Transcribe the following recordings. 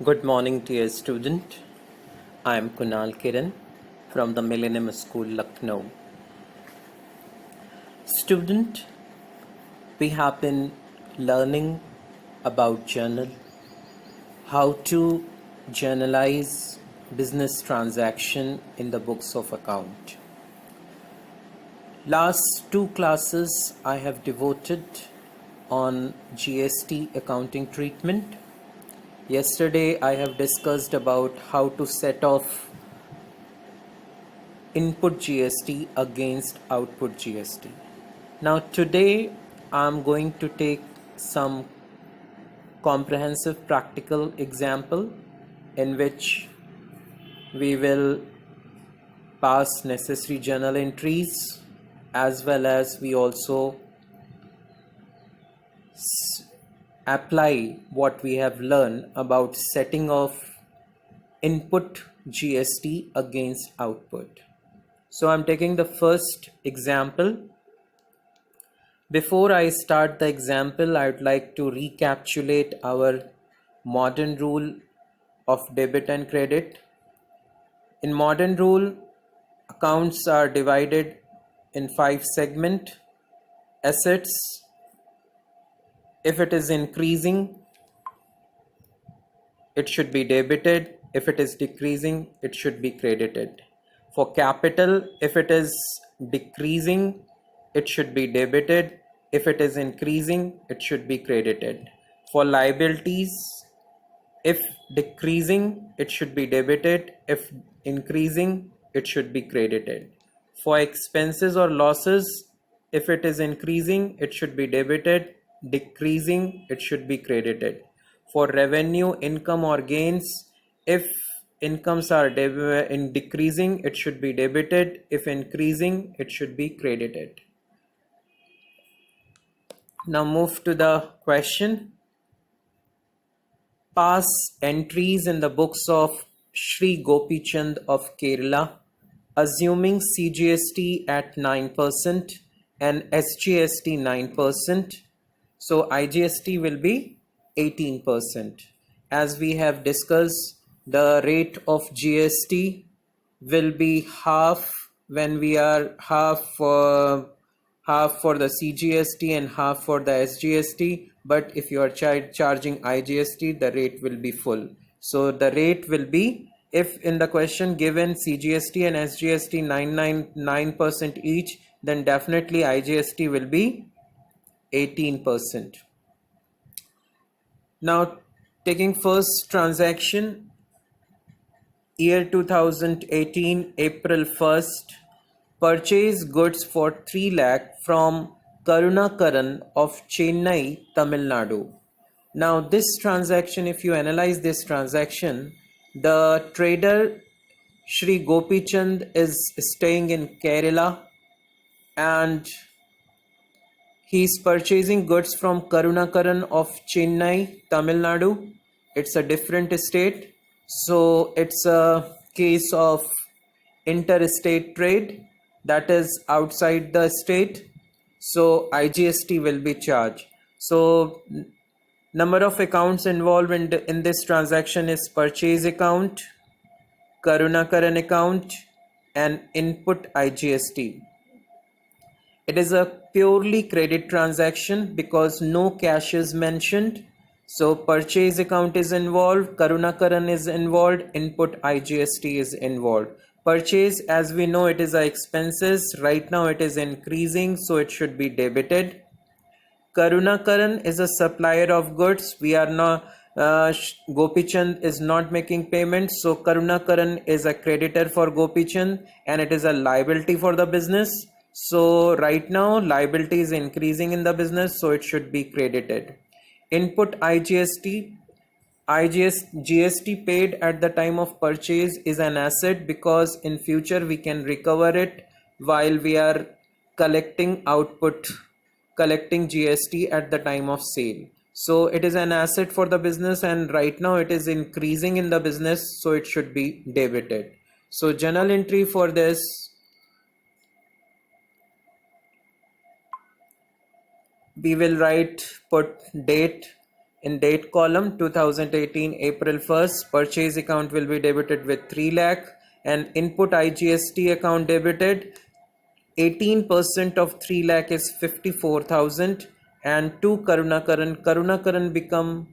Good morning, dear student. I am Kunal Kiran from the Millennium School, Lucknow. Student, we have been learning about journal, how to journalize business transaction in the books of account. Last two classes I have devoted on GST accounting treatment. Yesterday I have discussed about how to set off input GST against output GST. Now today I'm going to take some comprehensive practical example in which we will pass necessary journal entries, as well as we also apply what we have learned about setting off input GST against output. So I'm taking the first example. Before I start the example, I would like to recapitulate our modern rule of debit and credit. In modern rule, accounts are divided in 5 segments. Assets, if it is increasing, it should be debited. If it is decreasing, it should be credited. For capital, if it is decreasing, it should be debited. If it is increasing, it should be credited. For liabilities, if decreasing, it should be debited. If increasing, it should be credited. For expenses or losses, if it is increasing, it should be debited. Decreasing, it should be credited. For revenue, income or gains, if incomes are decreasing, it should be debited. If increasing, it should be credited. Now move to the question. Pass entries in the books of Sri Gopi Chand of Kerala, assuming CGST at 9% and SGST 9%. So IGST will be 18%. As we have discussed, the rate of GST will be half when we are half for the CGST and half for the SGST. But if you are charging IGST, the rate will be full. So the rate will be, if in the question given CGST and SGST 9% each, then definitely IGST will be 18%. Now taking first transaction, year 2018, April 1st, purchase goods for 3 lakh from Karunakaran of Chennai, Tamil Nadu. Now this transaction, if you analyze this transaction, the trader Sri Gopi Chand is staying in Kerala and he is purchasing goods from Karunakaran of Chennai, Tamil Nadu. It's a different state. So it's a case of interstate trade, that is outside the state. So IGST will be charged. So number of accounts involved in this transaction is purchase account, Karunakaran account, and input IGST. It is a purely credit transaction because no cash is mentioned. So purchase account is involved, Karunakaran is involved, input IGST is involved. Purchase, as we know, it is a expenses. Right now it is increasing, so it should be debited. Karunakaran is a supplier of goods. We are not, Gopi Chand is not making payments. So Karunakaran is a creditor for Gopi Chand and it is a liability for the business. So right now liability is increasing in the business, so it should be credited. Input IGST, GST paid at the time of purchase is an asset because in future we can recover it while we are collecting GST at the time of sale. So it is an asset for the business and right now it is increasing in the business, so it should be debited. So journal entry for this, we will put date In date column 2018 April 1st, purchase account will be debited with 3 lakh, and input IGST account debited 18% of 3 lakh is 54,000, and to Karunakaran become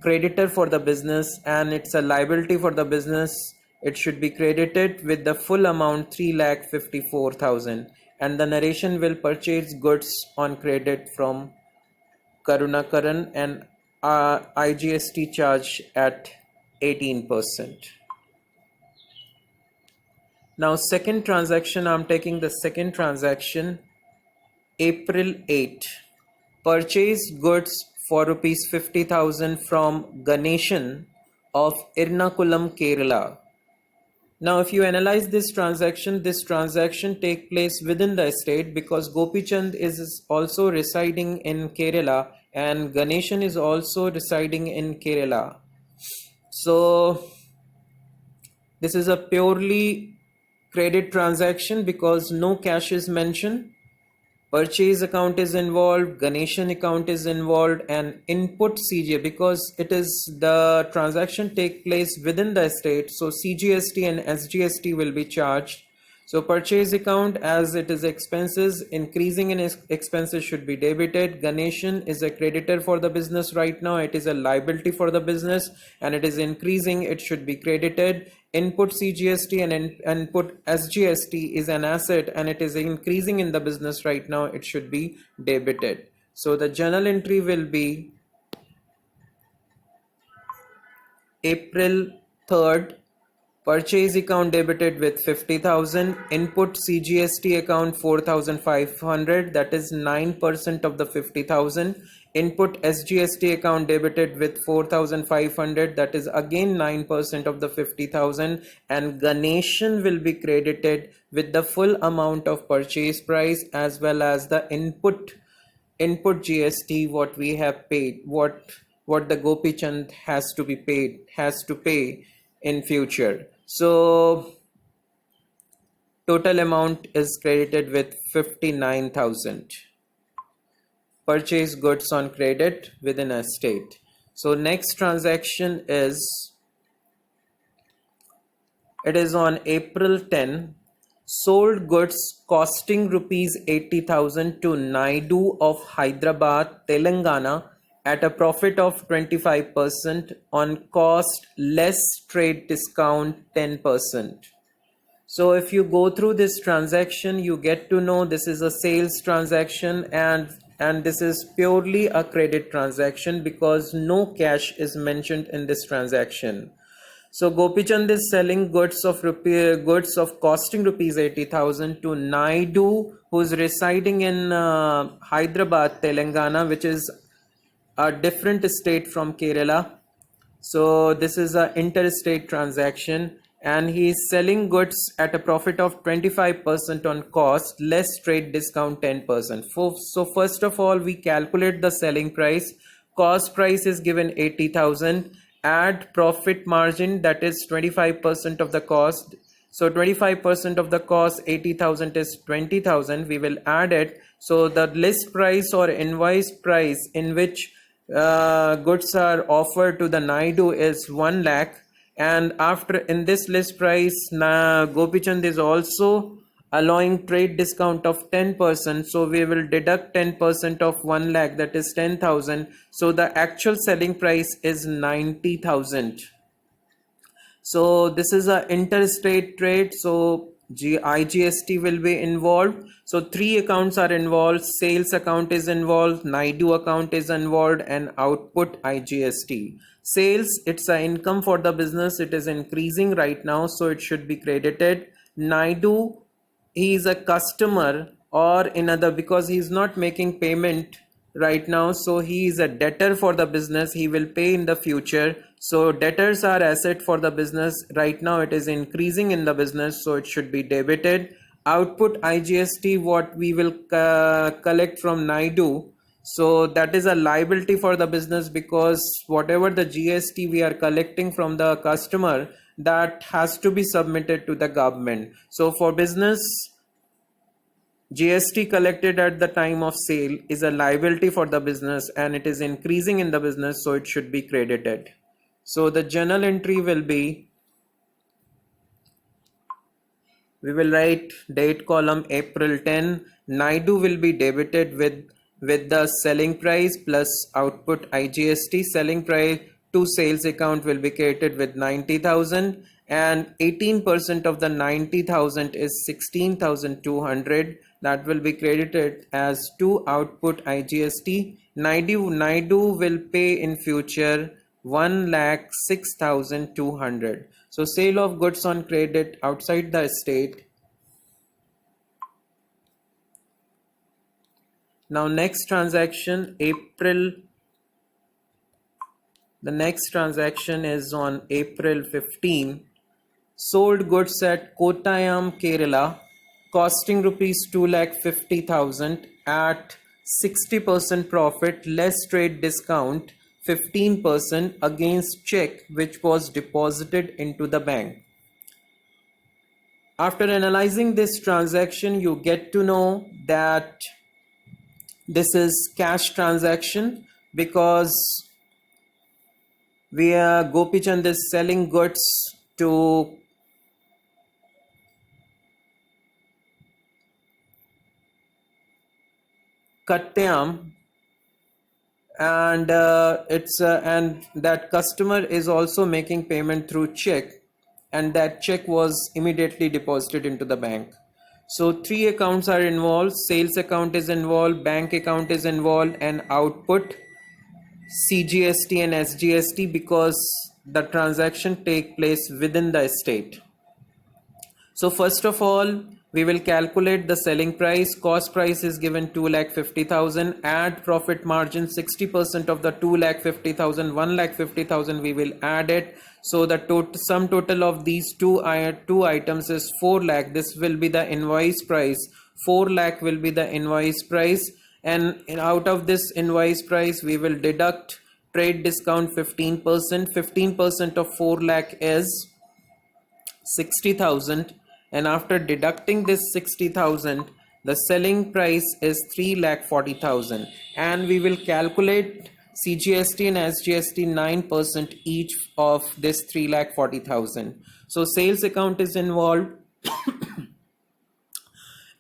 creditor for the business and it's a liability for the business. It should be credited with the full amount 3,54,000, and the narration will purchase goods on credit from Karunakaran and IGST charge at 18%. Now second transaction, I'm taking the second transaction, April 8. Purchase goods for rupees 50,000 from Ganeshan of Ernakulam, Kerala. Now if you analyze this transaction take place within the estate because Gopichand is also residing in Kerala and Ganeshan is also residing in Kerala. So this is a purely credit transaction because no cash is mentioned. Purchase account is involved, Ganeshan account is involved, and input CGA because it is the transaction take place within the estate. So CGST and SGST will be charged. So purchase account, as it is expenses, increasing in expenses should be debited. Ganeshan is a creditor for the business right now. It is a liability for the business and it is increasing. It should be credited. Input CGST and input SGST is an asset and it is increasing in the business right now. It should be debited. So the journal entry will be April 3rd. Purchase account debited with 50,000, input CGST account 4,500, that is 9% of the 50,000, input SGST account debited with 4,500, that is again 9% of the 50,000, and Ganeshan will be credited with the full amount of purchase price as well as the input GST what we have paid, what the Gopichand has to pay in future. So total amount is credited with 59,000. Purchase goods on credit within a state. So next transaction is, it is on April 10. Sold goods costing rupees 80,000 to Naidu of Hyderabad, Telangana at a profit of 25% on cost less trade discount 10%. So if you go through this transaction, you get to know this is a sales transaction and this is purely a credit transaction because no cash is mentioned in this transaction. So Gopichand is selling goods of costing rupees 80,000 to Naidu, who is residing in Hyderabad, Telangana, which is a different state from Kerala. So this is an interstate transaction and he is selling goods at a profit of 25% on cost, less trade discount 10%. So first of all, we calculate the selling price. Cost price is given 80,000. Add profit margin, that is 25% of the cost. So 25% of the cost, 80,000 is 20,000. We will add it. So the list price or invoice price in which goods are offered to the Naidu is 1 lakh, and after in this list price Gopichand is also allowing trade discount of 10%, so we will deduct 10% of 1 lakh, that is 10,000. So the actual selling price is 90,000. So this is a interstate trade, so IGST will be involved. So 3 accounts are involved. Sales account is involved, Naidu account is involved, and output IGST. Sales, it's an income for the business. It is increasing right now, so it should be credited. Naidu, he is a customer, or in other, because he is not making payment right now, so he is a debtor for the business. He will pay in the future. So debtors are asset for the business. Right now it is increasing in the business, so it should be debited. Output IGST, what we will collect from Naidu, so that is a liability for the business because whatever the GST we are collecting from the customer, that has to be submitted to the government. So for business, GST collected at the time of sale is a liability for the business and it is increasing in the business, so it should be credited. So the journal entry will be, we will write date column April 10. Naidu will be debited with the selling price plus output IGST. Selling price to sales account will be created with 90,000 and 18% of the 90,000 is 16,200. That will be credited as to output IGST. Naidu will pay in future 1,06,200. So sale of goods on credit outside the estate. Now next transaction, the next transaction is on April 15. Sold goods at Kottayam, Kerala, costing rupees 2,50,000 at 60% profit less trade discount 15% against check which was deposited into the bank. After analyzing this transaction, you get to know that this is cash transaction because Gopi Chand is selling goods to Kottayam, and and that customer is also making payment through check, and that check was immediately deposited into the bank. So three accounts are involved: sales account is involved, bank account is involved, and output CGST and SGST, because the transaction take place within the estate. So first of all, we will calculate the selling price. Cost price is given 2,50,000. Add profit margin 60% of the 2,50,000. 1,50,000 we will add it. So the sum total of these two items is 4 lakh. This will be the invoice price. 4 lakh will be the invoice price. And out of this invoice price, we will deduct trade discount 15%. 15% of 4 lakh is 60,000. And after deducting this 60,000, the selling price is 3,40,000, and we will calculate CGST and SGST 9% each of this 3,40,000. So sales account is involved.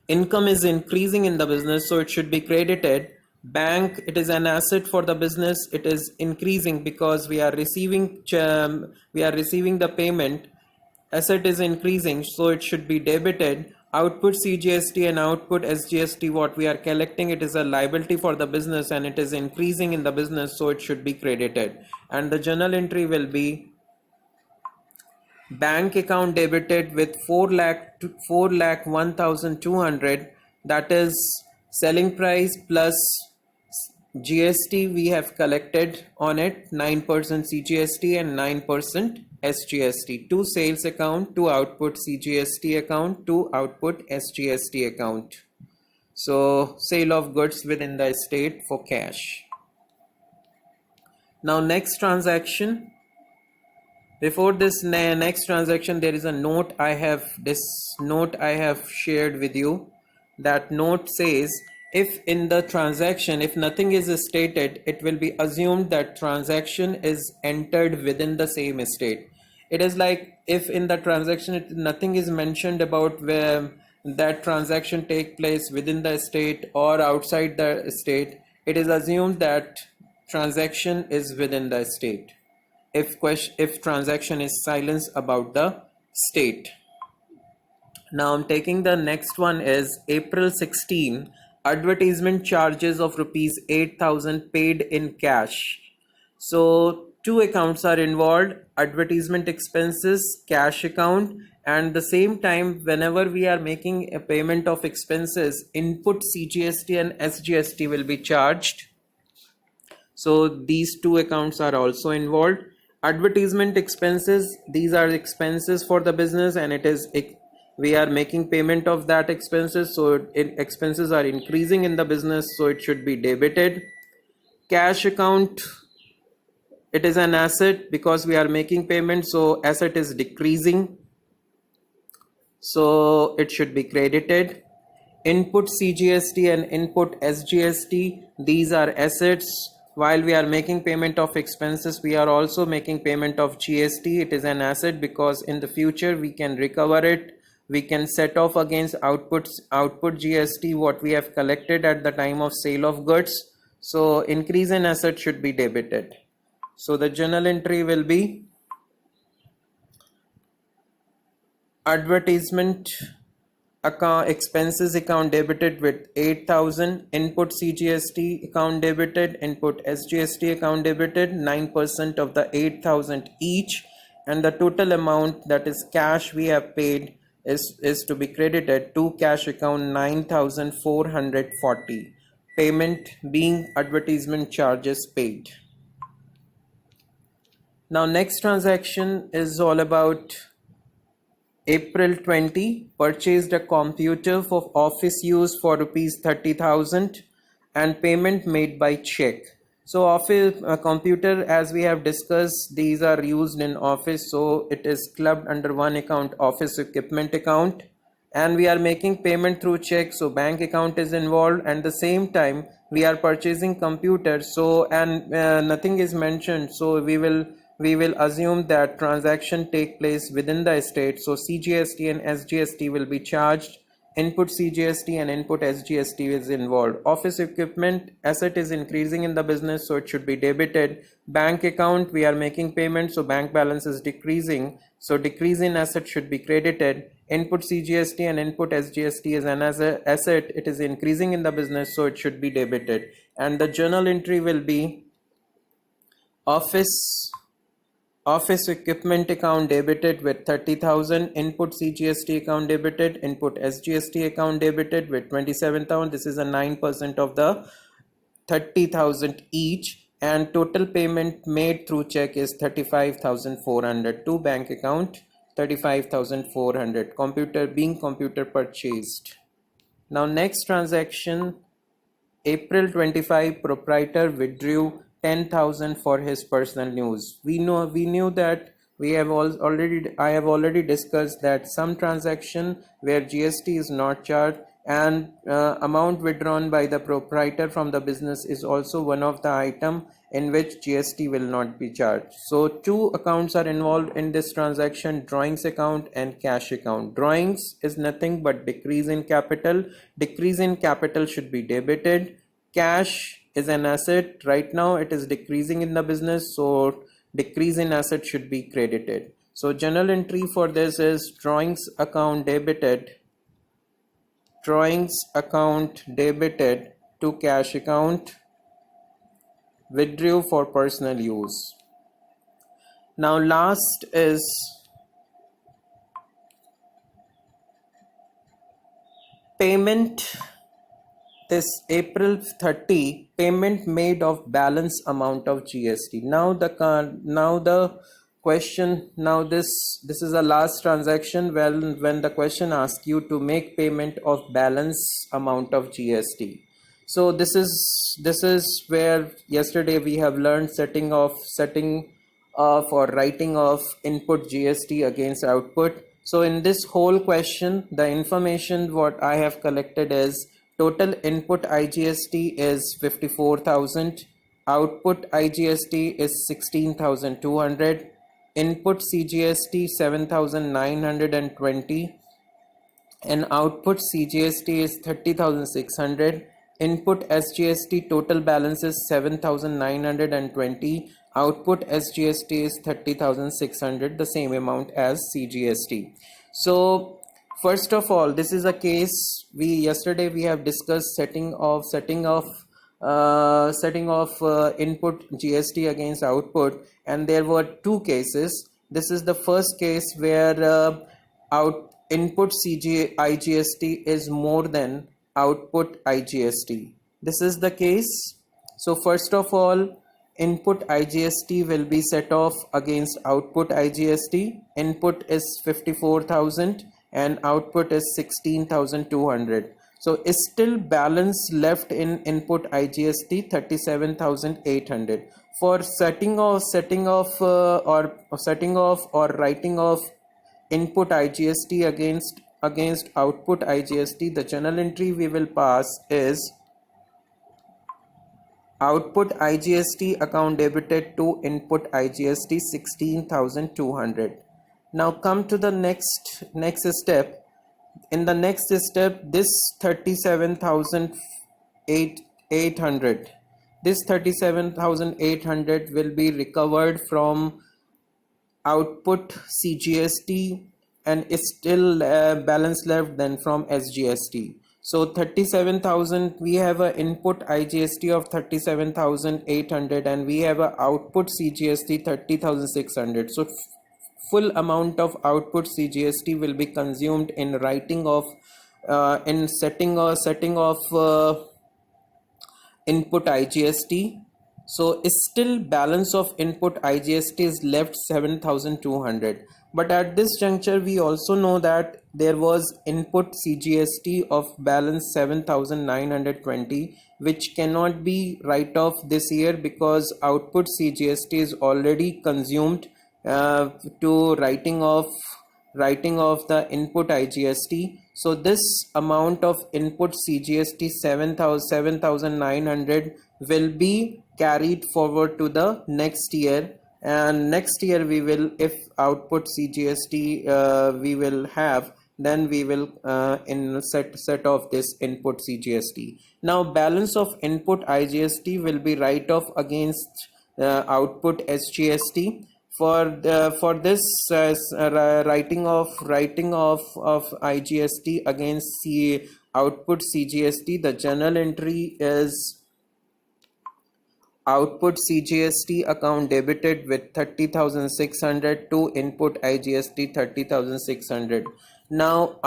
Income is increasing in the business, so it should be credited. Bank, it is an asset for the business. It is increasing because we are receiving the payment. Asset is increasing, so it should be debited. Output CGST and output SGST, what we are collecting, it is a liability for the business and it is increasing in the business, so it should be credited. And the journal entry will be bank account debited with 4,01,200. That is selling price plus GST we have collected on it, 9% CGST and 9% SGST. To sales account, to output CGST account, to output SGST account. So sale of goods within the estate for cash. Now next transaction. Before this next transaction, there is a note I have shared with you. That note says, if in the transaction, if nothing is stated, it will be assumed that transaction is entered within the same estate. It is like if in the transaction nothing is mentioned about where that transaction take place within the estate or outside the estate, it is assumed that transaction is within the estate. If transaction is silence about the state. Now I'm taking the next one is April 16, advertisement charges of rupees 8,000 paid in cash. So two accounts are involved: advertisement expenses, cash account, and the same time whenever we are making a payment of expenses, input CGST and SGST will be charged. So these two accounts are also involved. Advertisement expenses, these are expenses for the business and we are making payment of that expenses, so expenses are increasing in the business, so it should be debited. Cash account, it is an asset because we are making payment, so asset is decreasing, so it should be credited. Input CGST and input SGST, these are assets. While we are making payment of expenses, we are also making payment of GST. It is an asset because in the future we can recover it. We can set off against output GST what we have collected at the time of sale of goods. So increase in asset should be debited. So the journal entry will be advertisement account expenses account debited with 8,000, input CGST account debited, input SGST account debited 9% of the 8,000 each, and the total amount, that is cash, we have paid is to be credited to cash account 9,440, payment being advertisement charges paid. Now next transaction is all about April 20, purchased a computer for office use for rupees 30,000 and payment made by check. So office computer, as we have discussed, these are used in office, so it is clubbed under one account, office equipment account, and we are making payment through check, so bank account is involved, and the same time we are purchasing computer, so and nothing is mentioned, so we will assume that transaction take place within the state, so CGST and SGST will be charged. Input CGST and input SGST is involved. Office equipment asset is increasing in the business, so it should be debited. Bank account, we are making payments, so bank balance is decreasing, so decrease in asset should be credited. Input CGST and input SGST is an asset, it is increasing in the business, so it should be debited. And the journal entry will be office equipment account debited with 30,000, input CGST account debited, input SGST account debited with 27,000. This is a 9% of the 30,000 each, and total payment made through check is 35,400 to bank account 35,400, computer purchased. Now next transaction, April 25, proprietor withdrew 10,000 for his personal use. We knew that I have already discussed that some transaction where GST is not charged and amount withdrawn by the proprietor from the business is also one of the item in which GST will not be charged. So two accounts are involved in this transaction, drawings account and cash account. Drawings is nothing but decrease in capital. Decrease in capital should be debited. Cash is an asset, right now it is decreasing in the business, so decrease in asset should be credited. So journal entry for this is drawings account debited to cash account, withdrew for personal use. Now last is payment. This April 30, payment made of balance amount of GST. Now the question, now this is a last transaction when the question asks you to make payment of balance amount of GST. So this is where yesterday we have learned setting of or writing of input GST against output. So in this whole question, the information what I have collected is total input IGST is 54,000, output IGST is 16,200, input CGST 7,920, and output CGST is 30,600. Input SGST total balance is 7,920. Output SGST is 30,600, the same amount as CGST. So first of all, this is a case yesterday we have discussed setting of input GST against output, and there were two cases. This is the first case where input IGST is more than output IGST. This is the case. So first of all, input IGST will be set off against output IGST. Input is 54,000 and output is 16,200. So is still balance left in input IGST 37,800. For setting off or writing off input IGST against against output IGST, the journal entry we will pass is output IGST account debited to input IGST 16,200. Now come to the next step. In the next step, this 37,800 will be recovered from output CGST and is still balance left then from SGST. So 37,000, we have an input IGST of 37,800 and we have an output CGST 30,600. So full amount of output CGST will be consumed in writing of in setting of input IGST. So still balance of input IGST is left 7,200. But at this juncture we also know that there was input CGST of balance 7,920 which cannot be write off this year because output CGST is already consumed to writing of the input IGST. So this amount of input CGST 7,900 will be carried forward to the next year, and next year we will, if output CGST we will have, then we will in set off this input CGST. Now balance of input IGST will be write off against output SGST. For this writing of IGST against output CGST, the journal entry is output CGST account debited with 30,600 to input IGST 30,600. Now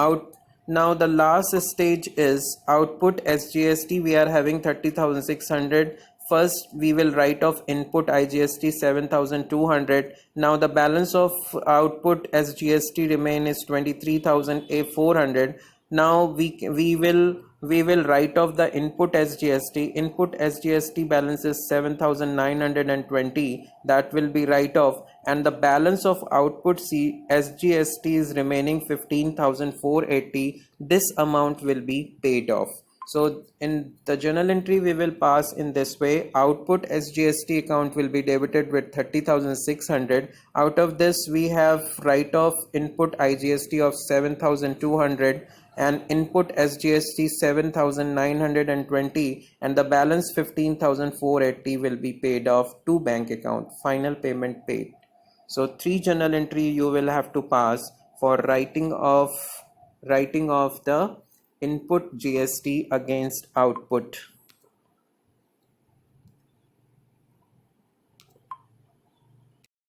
the last stage is output SGST. We are having 30,600. First we will write off input IGST 7,200. Now the balance of output SGST remain is 23,400. Now we will write off the input SGST. Input SGST balance is 7,920. That will be write off, and the balance of output SGST is remaining 15,480. This amount will be paid off. So in the journal entry we will pass in this way: output SGST account will be debited with 30,600. Out of this we have write off input IGST of 7,200 and input SGST 7,920, and the balance 15,480 will be paid off to bank account. Final payment paid. So 3 journal entry you will have to pass for writing of the input GST against output.